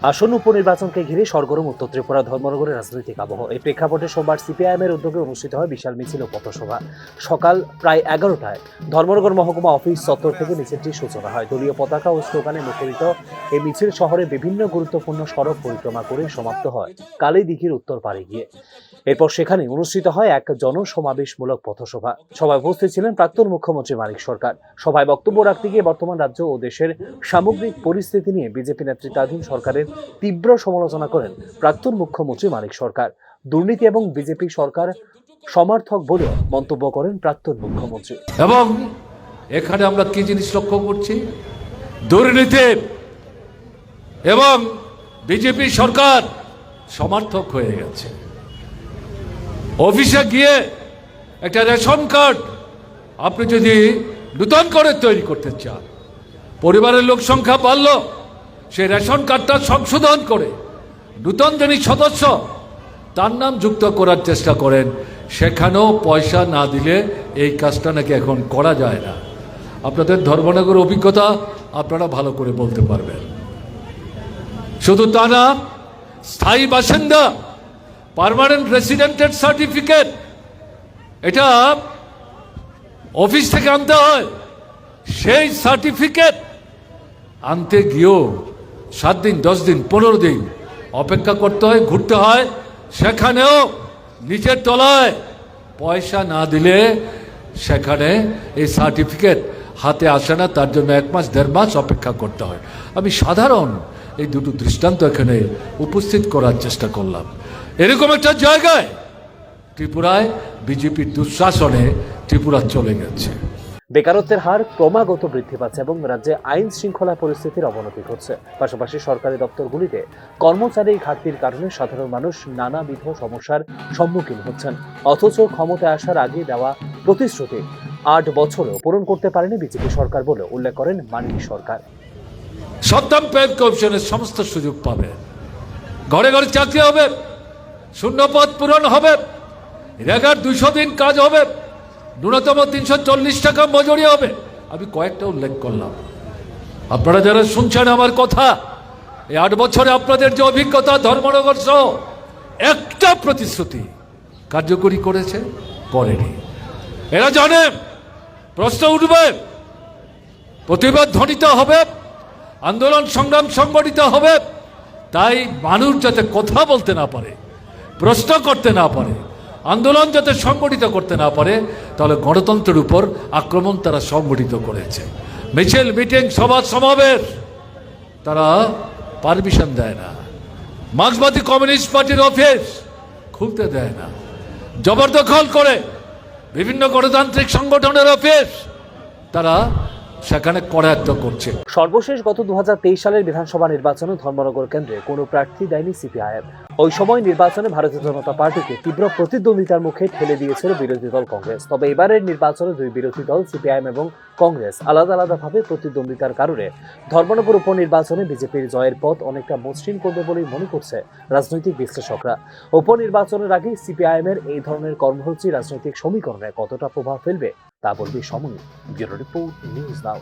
আসন্ন উপনির্বাচনকে ঘিরে সরগরম উত্তর ত্রিপুরা ধর্মনগরের রাজনৈতিক আবহ। এই প্রেক্ষাপটে সোমবার সিপিআইএমের উদ্যোগে অনুষ্ঠিত হয় বিশাল মিছিল ও পথসভা। সকাল প্রায় 11টায় ধর্মনগর মহকুমা অফিস চত্বর থেকে মিছিলটির সূচনা হয়। দলীয় পতাকা ও স্লোগানে মুখরিত এই মিছিল শহরে বিভিন্ন গুরুত্বপূর্ণ সড়ক পরিক্রমা করে সমাপ্ত হয় কালীদিঘির উত্তর পাড়ে গিয়ে। এরপর সেখানে অনুষ্ঠিত হয় এক জনসমাবেশমূলক পথসভা। সভায় উপস্থিত ছিলেন প্রাক্তন মুখ্যমন্ত্রী মানিক সরকার। সভায় বক্তব্য রাখতে গিয়ে বর্তমান রাজ্য ও দেশের সামগ্রিক পরিস্থিতি নিয়ে বিজেপি নেতৃত্বাধীন সরকারের তীব্র সমালোচনা করেন প্রাক্তন মুখ্যমন্ত্রী মানিক সরকার। দুর্নীতি এবং বিজেপি সরকার সমর্থক বলে মন্তব্য করেন প্রাক্তন মুখ্যমন্ত্রী। এবং এখানে আমরা কি জিনিস লক্ষ্য করছি, দুর্নীতি এবং বিজেপি সরকার সমর্থক হয়ে গেছে। অফিসে গিয়ে একটা রেশন কার্ড আপনি যদি নূতন করে তৈরি করতে চান, পরিবারের লোক সংখ্যা বাড়ল, সেই রেশন কার্ডটা সংশোধন করে নূতন যিনি সদস্য তার নাম যুক্ত করার চেষ্টা করেন, সেখানেও পয়সা না দিলে এই কাজটা নাকি এখন করা যায় না। আপনাদের ধর্মনগর অভিজ্ঞতা আপনারা ভালো করে বলতে পারবেন। শুধু তা না, স্থায়ী বাসিন্দা পার্মানেন্ট রেসিডেন্টের সার্টিফিকেট এটা অফিস থেকে আনতে হয়। সেই সার্টিফিকেট আনতে গিয়েও 7 দিন, 10 দিন, 15 দিন অপেক্ষা করতে হয়, ঘুরতে হয়। সেখানেও নিচের তলায় পয়সা না দিলে সেখানে এই সার্টিফিকেট হাতে আসে না। তার জন্য 1 মাস 1.5 মাস অপেক্ষা করতে হয়। আমি সাধারণ এই দুটো দৃষ্টান্ত এখানে উপস্থিত করার চেষ্টা করলাম। এরকম একটা জায়গায় ত্রিপুরায় বিজেপির দুঃশাসনে ত্রিপুরা চলে গেছে। বেকারত্বের হার ক্রমাগত বৃদ্ধি পাচ্ছে এবং রাজ্যে আইন শৃঙ্খলা পরিস্থিতির অবনতি ঘটছে। পাশাপাশি সরকারি দপ্তরগুলিতে কর্মচারী ঘাটতির কারণে সাধারণ মানুষ নানাবিধ সমস্যার সম্মুখীন হচ্ছেন। অথচ ক্ষমতায় আসার আগে দেওয়া প্রতিশ্রুতি 8 বছরেও পূরণ করতে পারেনি বিজেপি সরকার বলে উল্লেখ করেন মানিক সরকার। সদ্যম পে কমিশনের সমস্ত সুযোগ পাবে, ঘরে ঘরে চাকরি হবে, শূন্যপদ পূরণ হবে, রেগার 200 দিন কাজ হবে, ন্যূনতম 340 টাকা মজুরি হবে। আমি কয়েকটা উল্লেখ করলাম। আপনারা যারা শুনছেন আমার কথা, এই 8 বছরে আপনাদের যে অভিজ্ঞতা, ধর্মনগর সহ একটা প্রতিশ্রুতি কার্যকরী করেছে? করেনি। এরা জানে প্রশ্ন উঠবে, প্রতিবাদ ধ্বনিত হবে, আন্দোলন সংগ্রাম সংগঠিত হবে। তাই মানুষ যাতে কথা বলতে না পারে, প্রশ্ন করতে না পারে, আন্দোলন যাতে সংগঠিত করতে না পারে, তাহলে গণতন্ত্রের উপর আক্রমণ তারা সংগঠিত করেছে। মিছিল, মিটিং, সভা সমাবেশ তারা পারমিশন দেয় না। মার্ক্সবাদী কমিউনিস্ট পার্টির অফিস খুলতে দেয় না, জবরদখল করে বিভিন্ন গণতান্ত্রিক সংগঠনের অফিস তারা সেখানে করায়ত্ত করছে। সর্বশেষ গত 2023 সালের বিধানসভা নির্বাচনে ধর্মনগর কেন্দ্রে কোনো প্রার্থী দেয়নি সিপিআইএম। ওই সময় নির্বাচনে ভারতীয় জনতা পার্টিকে তীব্র প্রতিদ্বন্দ্বিতার মুখে ঠেলে দিয়েছিল বিরোধী দল কংগ্রেস। তবে এবারের নির্বাচনে দুই বিরোধী দল সিপিআইএম এবং কংগ্রেস আলাদা আলাদাভাবে প্রতিদ্বন্দ্বিতার কারণে ধর্মনগর উপনির্বাচনে বিজেপির জয়ের পথ অনেকটা মসৃণ করবে বলেই মনে করছে রাজনৈতিক বিশ্লেষকরা। উপনির্বাচনের আগে সিপিআইএম এর এই ধরনের কর্মসূচি রাজনৈতিক সমীকরণে কতটা প্রভাব ফেলবে তা বলবে সময়। Bureau report, news now.